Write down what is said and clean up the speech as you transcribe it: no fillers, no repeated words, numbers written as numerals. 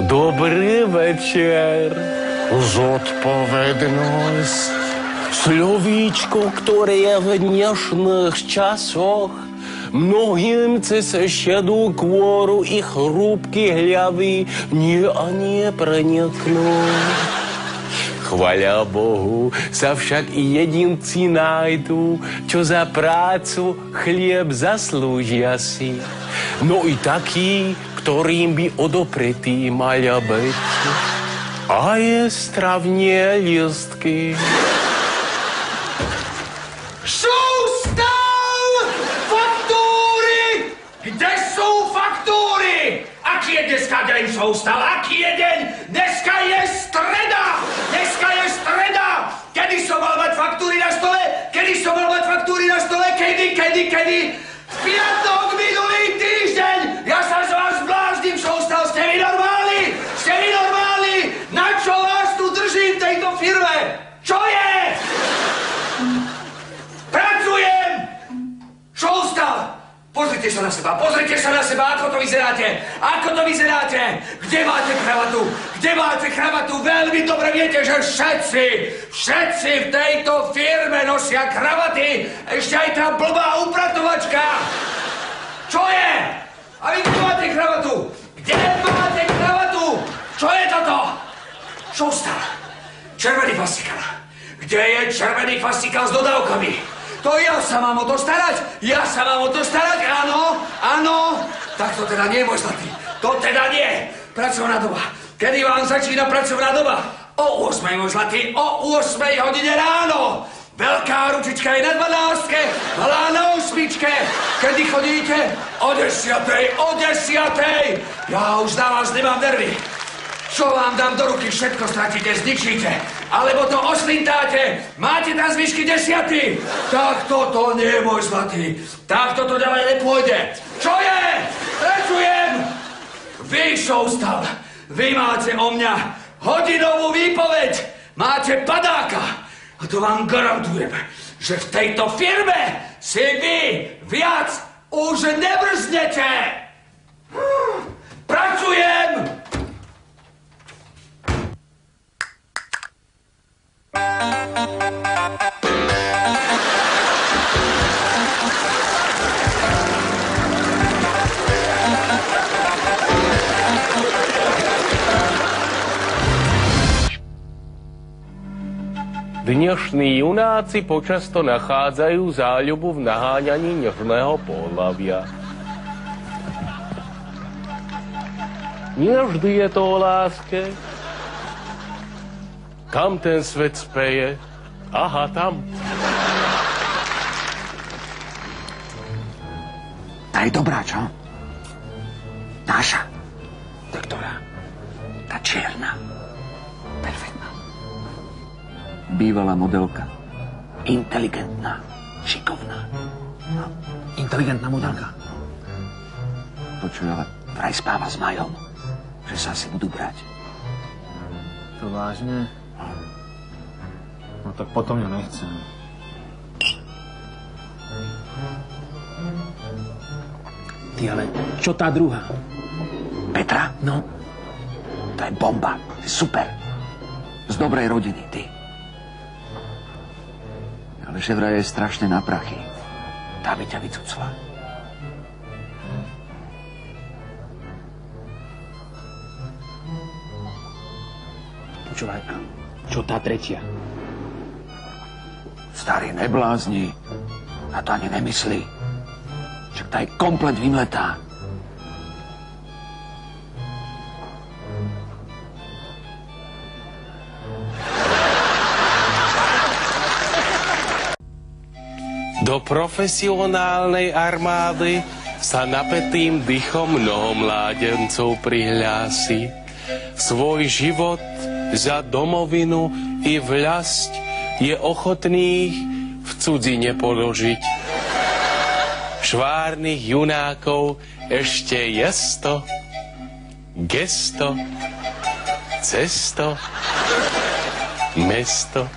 Dobrý večer. Zodpovednosť. Slovíčko, ktoré v dnešných časoch mnohým cez šedú kôru ich hrúbky hľavy nie a nie preniknú. Chváľa Bohu, sa však i jedinci nájdu, čo za prácu chlieb zaslúžia si. No i takí, ktorým by odopretý maľa byť. A je stravnie listky. Sústav! Faktúry! Kde sú faktúry? Aký je dneska deň, sústav? Aký je deň? Dneska je streda! Dneska je streda! Kedy som mal mať faktúry na stole? Kedy som mal mať faktúry na stole? Kedy? V piatok minulý týždeň! Ja sa z vás bláznim, sústav! Ste vy normálni? Ste vy normálni? Na čo vás tu držím v tejto firme? Čo je? Pracujem! Sústav! Pozrite sa na seba, ako to vyzeráte? Kde máte kravatu? Veľmi dobre viete, že všetci v tejto firme nosia kravaty, ešte aj tá blbá upratovačka. Čo je? A vy kde máte kravatu? Čo je toto? Sústav, červený fascikál. Kde je červený fascikál s dodávkami? To ja sa mám o to starať? Áno. Tak to teda nie, môj zlatý. To teda nie. Pracovná doba. Kedy vám začína pracovná doba? O 8, môj zlatý, o 8 hodine ráno. Veľká ručička je na 12, malá na 8. Kedy chodíte? O 10. Ja už na vás nemám nervy. Čo vám dám do ruky, všetko stratíte, zničíte. Alebo to oslintáte, máte tam zvyšky 10. Tak toto nie, môj zlatý. Tak toto ďalej nepôjde. Čo je? Pracujem! Vy, sústav, vy máte o mňa hodinovú výpoveď. Máte padáka. A to vám garantujem, že v tejto firme si vy viac už nebrznete. Pracujem! Dnešní junáci počasto nachádzajú záľubu v naháňaní nežného pohlavia. Nie vždy je to o láske. Kam ten svet speje? Aha, tam. Tá je dobrá, čo? Naša. Tá ktorá? Tá čierna. Perfektná. Bývalá modelka. Inteligentná. Šikovná. No. Inteligentná modelka. Počuj, ale vraj spáva s Majom. Že sa asi budú brať. To vážne? No tak potom ja nechcem. Ty, ale čo tá druhá? Petra? No. To je bomba. To je super. Z dobrej rodiny, ty. Ale že vraj je strašne na prachy. Tá by ťa vycucla. Počúvaj, čo tá tretia? Starý neblázni. Na to ani nemyslí. Však tá je komplet vymletá. Do profesionálnej armády sa napätým dychom mnoho mládencov prihlási. Svoj život za domovinu i vlasť je ochotných v cudzine položiť. Švárnych junákov ešte jesto, gesto, cesto, mesto.